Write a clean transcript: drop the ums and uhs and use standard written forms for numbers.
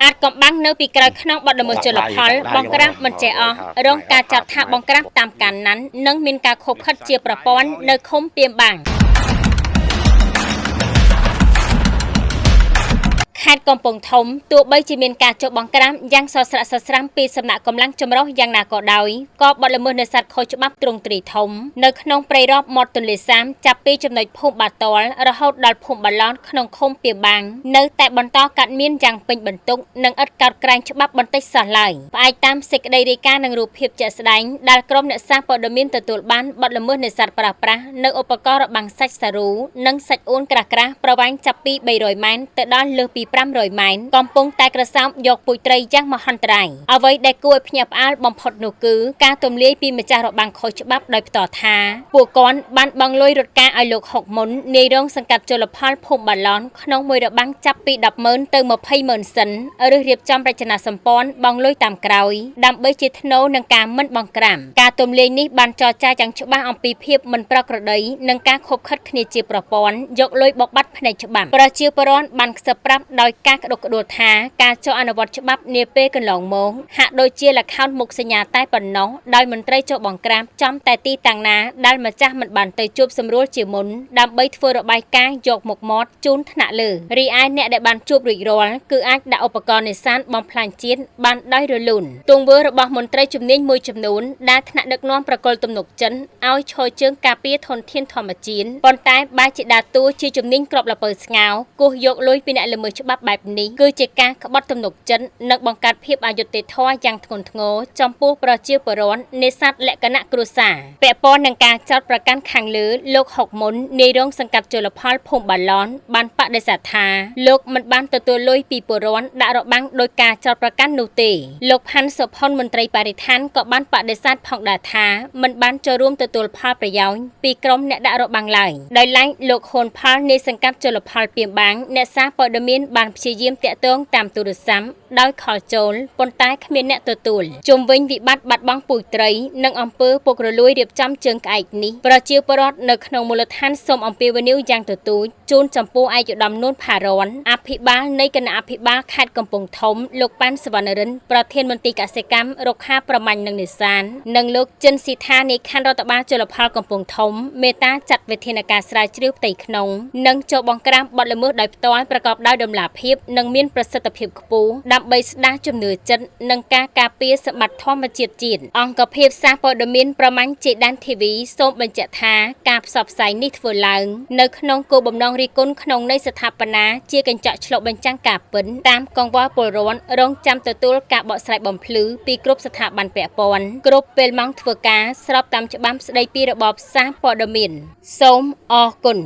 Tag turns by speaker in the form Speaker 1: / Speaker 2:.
Speaker 1: អាចកំបាំងនៅពីក្រោយខ្នងបដល្មើសជលផលបងក្រាបមិនចេះអស់រងការចាប់ថាបងក្រាបតាមកានណាន់និងមានការខົບខិតជាប្រព័ន្ធនៅឃុំពីមបាំងខេត្តកំពង់ធំទោះបីជាមានការចុះបង្ក្រាបយ៉ាងសស្រាក់សស្រាំពីសំណាក់កម្លាំងចម្រុះយ៉ាងណាក៏ដោយក៏បទល្មើសនេសាទខុសច្បាប់ទ្រង់ទ្រីធំនៅក្នុងព្រៃរ៉បមាត់ទន្លេសាបចាប់ពីចំណុចភូមិបាតលរហូតដល់ភូមិបាឡនក្នុងឃុំពីបាំងនៅតែបន្តកាត់មានយ៉ាងពេញបន្ទុកនិងឥតកោតក្រែងច្បាប់បន្តិចសោះឡើយផ្អែកតាមសេចក្តីរាយការណ៍និងរូបភាពជាក់ស្ដែងដែលក្រុមអ្នកសារព័ត៌មានទទួលបានបទល្មើសនេសាទប្រើប្រាស់នៅឧបករណ៍របាំងសាច់សារ៉ូនិងសាច់អួនក្រាស់ៗប្រវែងចាប់ពី300ម៉ែត្រទៅដល់លើសពី500ម៉ែត្រកំពុងតែក្រសោបយកពូជត្រីយ៉ាងមហន្តរាយអ្វីដែលគួរឲ្យភ្ញាក់ផ្អើលបំផុតនោះគឺការទម្លាយពីម្ចាស់របាំងខុសច្បាប់ដោយផ្ទាល់ថាពួកគាត់បានបង់លុយរត់ការឲ្យលោកហុកមុននាយរងសង្កាត់ជលផលភូមិបាឡនក្នុងមួយរបាំងចាប់ពី100000ទៅ2000000សិនឬរៀបចំរចនាសម្ព័ន្ធបង់លុយតាមក្រោយដើម្បីជាថ្នូរនឹងការមិនបង្ក្រាបការទម្លាយនេះបានចរចាយ៉ាងច្បាស់អំពីភាពមិនប្រក្រតីនិងការខົບខិតគ្នាជាប្រព័ន្ធយកលុយបោកបាត់ផ្នែកច្បាប់ប្រជាពលរដ្ឋបានខ្សឹបប្រាប់ដោយការក្តុកក្តួលថាការចុះអនុវត្តច្បាប់នាពេលកន្លងមកហាក់ដូចជាល្ខោនមុខសញ្ញាតែប៉ុណ្ណោះដោយមន្ត្រីចុះបង្ក្រាបចំតែទីតាំងណាដែលម្ចាស់មិនបានទៅជួបសម្រួលជាមុនដើម្បីធ្វើរបាយការណ៍យកមុខមាត់ជូនថ្នាក់លើរីឯអ្នកដែលបានជួបរួចរាល់គឺអាចដាក់ឧបករណ៍នេសាទបំផ្លាញជាតិបានដោយរលូនទង្វើរបស់មន្ត្រីជំនាញមួយចំនួនដែលថ្នាក់ដឹកនាំប្រកុលទំនុកចិនឲ្យឈរជើងការពារធនធានធម្មជាតិប៉ុន្តែបែរជាដើរតួជាជំនាញក្របល្ពៅស្ងោគោះយកលុយពីអ្នកល្មើសច្បាប់បែបនេះគឺជាការក្បត់ទំនុកចិត្តនិងបង្កើតភាពអយុត្តិធម៌យ៉ាងធ្ងន់ធ្ងរចំពោះប្រជាពលរដ្ឋនេសាទលក្ខណៈគ្រួសារពាក់ព័ន្ធនឹងការចោទប្រកាន់ខាងលើលោកហុកមុននាយរងសង្កាត់ជលផលភូមិបាឡនបានបដិសេធថាលោកមិនបានទទួលលុយពីពលរដ្ឋដាក់របាំងដោយការចោទប្រកាន់នោះទេលោកផាន់សុផុនមន្ត្រីបរិស្ថានក៏បានបដិសេធផងដែរថាមិនបានចូលរួមទទួលផលប្រយោជន៍ពីក្រុមអ្នកដាក់របាំងឡើយដោយឡែកលោកហ៊ុនផលនាយសង្កាត់ជលផលពីមបាំងអ្នកសារព័ត៌មានបានព្យាយាមតាក់ទងតាមទូរស័ព្ទដោយខលចូលប៉ុន្តែគ្មានអ្នកទទួលជុំវិញវិបត្តិបាត់បង់ពូជត្រីនិងអំពើពុករលួយរៀបចំជើងក្អែកនេះប្រជាពលរដ្ឋនៅក្នុងមូលដ្ឋានសូមអំពាវនាវយ៉ាងទទូចជូនចំពោះឯកឧត្តមនួនផារ៉នអភិបាលនៃគណៈអភិបាលខេត្តកំពង់ធំលោកប៉ាន់សវណ្ណរិនប្រធានមន្ត្រីកសិកម្មរុក្ខាប្រមាញ់និងនេសាទនិងលោកចិនស៊ីថានៃខណ្ឌរដ្ឋបាលជលផលកំពង់ធំមេត្តាចាត់វិធានការស្រាវជ្រាវផ្ទៃក្នុងនិងចូលបង្ក្រាបបទល្មើសដោយផ្ទាល់ប្រកបដោយតម្លាភាពនិងមានប្រសិទ្ធភាពខ្ពស់ដើម្បីស្ដារជំនឿចិត្តនិងការការពារសម្បត្តិធម្មជាតិអង្គភាពសារព័ត៌មានប្រមាញ់ជាដានធីវីសូមបញ្ជាក់ថាការផ្សព្វផ្សាយនេះធ្វើឡើងនៅក្នុងគោលបំណងរិះគន់ក្នុងន័យស្ថាបនាជាកញ្ចក់ឆ្លុះបញ្ចាំងការពិតតាមកង្វល់ពលរដ្ឋរងចាំទទួលការបកស្រាយបំភ្លឺពីគ្រប់ស្ថាប័នពាក់ព័ន្ធគ្រប់ពេលម៉ោងធ្វើការស្របតាមច្បាប់ស្តីពីរបបសារព័ត៌មានសូមអរគុណ